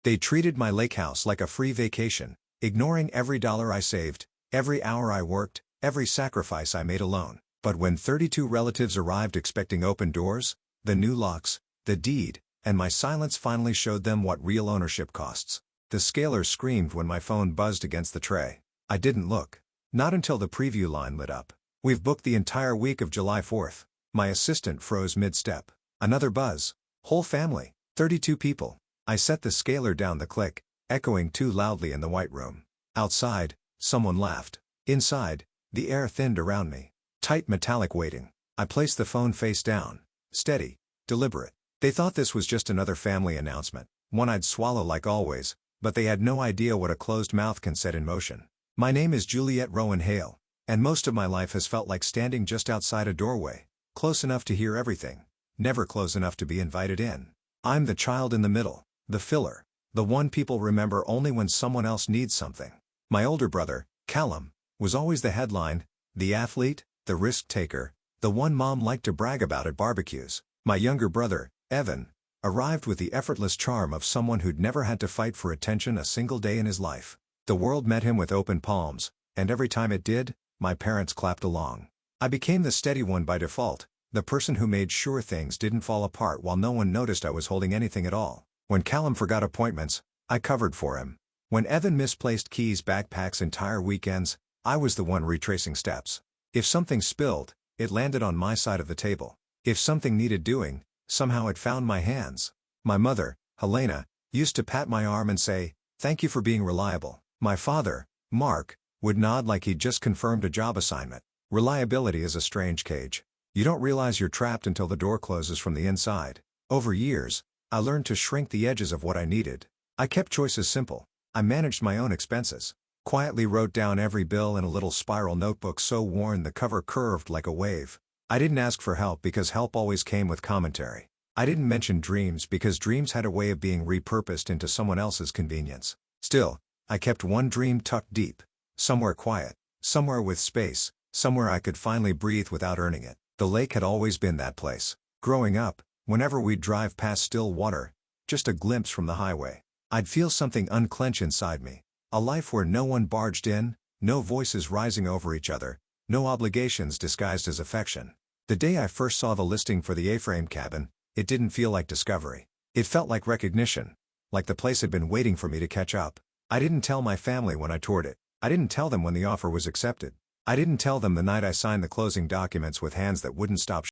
They treated my lake house like a free vacation, ignoring every dollar I saved, every hour I worked, every sacrifice I made alone. But when 32 relatives arrived expecting open doors, the new locks, the deed, and my silence finally showed them what real ownership costs. The scalers screamed when my phone buzzed against the tray. I didn't look. Not until the preview line lit up. "We've booked the entire week of July 4th. My assistant froze mid-step. Another buzz. "Whole family, 32 people." I set the scaler down the click, echoing too loudly in the white room. Outside, someone laughed. Inside, the air thinned around me. Tight metallic weighting. I placed the phone face down. Steady. Deliberate. They thought this was just another family announcement, one I'd swallow like always, but they had no idea what a closed mouth can set in motion. My name is Juliet Rowan Hale, and most of my life has felt like standing just outside a doorway, close enough to hear everything, never close enough to be invited in. I'm the child in the middle, the filler, the one people remember only when someone else needs something. My older brother, Callum, was always the headline, the athlete, the risk-taker, the one mom liked to brag about at barbecues. My younger brother, Evan, arrived with the effortless charm of someone who'd never had to fight for attention a single day in his life. The world met him with open palms, and every time it did, my parents clapped along. I became the steady one by default, the person who made sure things didn't fall apart while no one noticed I was holding anything at all. When Callum forgot appointments, I covered for him. When Evan misplaced keys backpacks entire weekends, I was the one retracing steps. If something spilled, it landed on my side of the table. If something needed doing, somehow it found my hands. My mother, Helena, used to pat my arm and say, "Thank you for being reliable." My father, Mark, would nod like he'd just confirmed a job assignment. Reliability is a strange cage. You don't realize you're trapped until the door closes from the inside. Over years, I learned to shrink the edges of what I needed. I kept choices simple. I managed my own expenses. Quietly wrote down every bill in a little spiral notebook so worn the cover curved like a wave. I didn't ask for help because help always came with commentary. I didn't mention dreams because dreams had a way of being repurposed into someone else's convenience. Still, I kept one dream tucked deep. Somewhere quiet, somewhere with space, somewhere I could finally breathe without earning it. The lake had always been that place. Growing up, whenever we'd drive past still water, just a glimpse from the highway, I'd feel something unclench inside me. A life where no one barged in, no voices rising over each other, no obligations disguised as affection. The day I first saw the listing for the A-frame cabin, it didn't feel like discovery. It felt like recognition, like the place had been waiting for me to catch up. I didn't tell my family when I toured it. I didn't tell them when the offer was accepted. I didn't tell them the night I signed the closing documents with hands that wouldn't stop